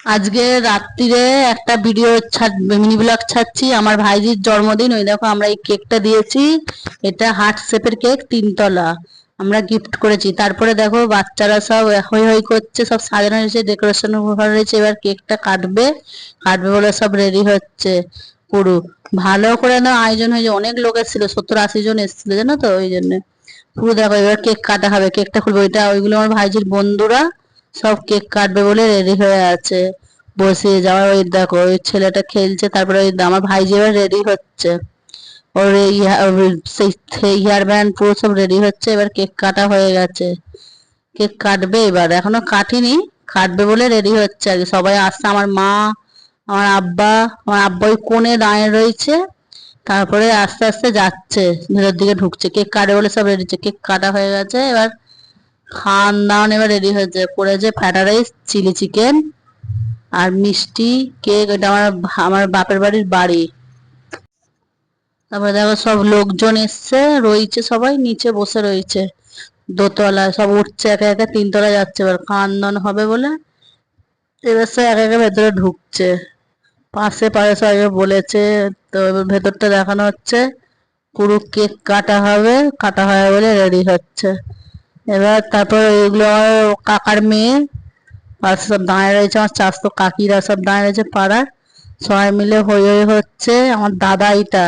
আজকে রাত্রিরে একটা ভিডিও মিনি ব্লগ ছাড়ছি। আমার ভাইজির জন্মদিন, ওই দেখো আমরা এই কেকটা দিয়েছি। এটা হার্ট শেপের কেক, 3 তলা। আমরা গিফট করেছি। তারপরে দেখো বাচ্চারা সব হই হই করছে, সব সাজানো হয়েছে, ডেকোরেশন করা হয়েছে। এবার কেকটা কাটবে, কাটবে বলে সব রেডি হচ্ছে পুরো। ভালো করে না আয়োজন হয়েছে, অনেক লোক এসেছিল, 70-80 জন এসেছিল জানো তো, ওই জন্য পুরো দেখো। এবার কেক কাটা হবে, কেকটা খুলবে। ওইগুলো আমার ভাইজির বন্ধুরা সব কেক কাটবে বলে রেডি হয়ে আছে বসে যাওয়ার। ওই দেখো ওই ছেলেটা খেলছে, তারপরে ওই আমার ভাইজি এবার রেডি হচ্ছে। ওর সেই হেয়ার ব্যান্ড পুরো সব রেডি হচ্ছে। এবার কেক কাটা হয়ে গেছে, কেক কাটবে এবার, এখনো কাটিনি, কাটবে বলে রেডি হচ্ছে আর কি। সবাই আসছে, আমার মা, আমার আব্বা ওই কোণে দাঁড়িয়ে রয়েছে। তারপরে আস্তে আস্তে যাচ্ছে, ভেতর দিকে ঢুকছে, কেক কাটবে বলে সব রেডি হচ্ছে। কেক কাটা হয়ে গেছে, এবার খাওয়ান দাওয়ান এবার রেডি হয়েছে। করেছে ফ্রাইড রাইস, চিলি চিকেন আর মিষ্টি, কেক। এটা আমার আমার বাপের বাড়ির বাড়ি। তারপরে দেখো সব লোকজন এসছে, রয়েছে সবাই নিচে বসে রয়েছে দোতলায়, সব উঠছে একে একে, 3 তলায় যাচ্ছে। এবার খাওয়ান দাওয়ান হবে বলে এবার সে একে একে ভেতরে ঢুকছে। পাশে পাশে সবাই বলেছে, তো এবার ভেতরটা দেখানো হচ্ছে। পুরো কেক কাটা হবে, কাটা হবে বলে রেডি হচ্ছে। এবার তারপর এগুলো আমার কাকার মেয়ে, আর সব দাঁড়িয়ে রয়েছে, আমার চাচাতো কাকিরা সব দাঁড়িয়ে রয়েছে পাড়ার। সবাই মিলে হই হই হচ্ছে। আমার দাদা এটা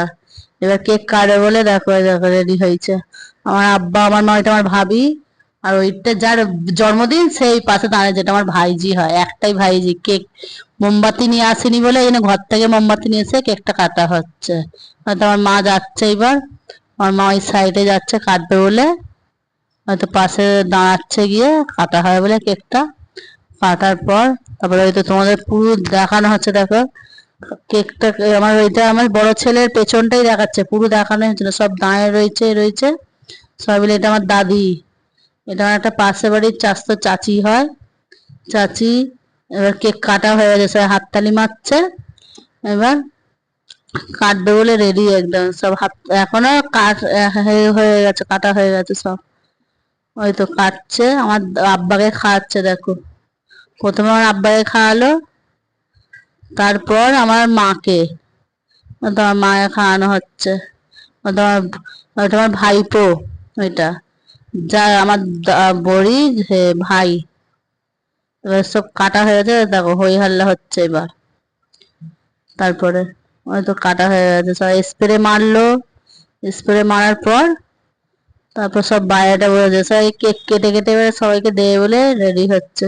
এবার কেক কাটবে বলে দেখো দেখো রেডি হয়েছে। আমার আব্বা, আমার মা, এটা আমার ভাবি। আর ওইটা যার জন্মদিন সেই পাশে দাঁড়িয়ে, যেটা আমার ভাইজি হয়, একটাই ভাইজি। কেক মোমবাতি নিয়ে আসেনি বলে এই জন্য ঘর থেকে মোমবাতি নিয়ে এসে কেকটা কাটা হচ্ছে। হয়তো আমার মা যাচ্ছে এবার, আমার মা ওই সাইডে যাচ্ছে কাটবে বলে, হয়তো পাশে দাঁড়াচ্ছে, গিয়ে কাটা হয় বলে কেকটা। কাটার পর তারপরে হয়তো তোমাদের পুরো দেখানো হচ্ছে দেখো কেকটা। আমার ওইটা আমার বড় ছেলের পেছনটাই দেখাচ্ছে, পুরো দেখানো হচ্ছে না, সব দাঁড়িয়ে রয়েছে রয়েছে সবাই মিলে। এটা আমার দাদি, এটা আমার একটা পাশের বাড়ির চাচতো চাচি হয়, চাচি। এবার কেক কাটা হয়ে গেছে, সবাই হাততালি মারছে। এবার কাটবে বলে রেডি একদম সব হাত। এখনো কাট হয়ে গেছে, কাটা হয়ে গেছে সব। ওই তো কাটছে, আমার আব্বাকে খাওয়াচ্ছে দেখো। প্রথমে আমার আব্বাকে খাওয়ালো, তারপর আমার মাকে, ওটা আমার মাকে খাওয়ানো হচ্ছে। ওটা আমার ভাইপো, ওইটা যা আমার বড়ি যে ভাই। এবার সব কাটা হয়ে গেছে দেখো, হই হাল্লা হচ্ছে এবার। তারপরে ওই তো কাটা হয়ে গেছে, সবাই স্প্রে মারলো। স্প্রে মারার পর তারপর সব বাইরেটা বলেছে, সবাই কেক কেটে কেটে এবার সবাইকে দেবে বলে রেডি হচ্ছে।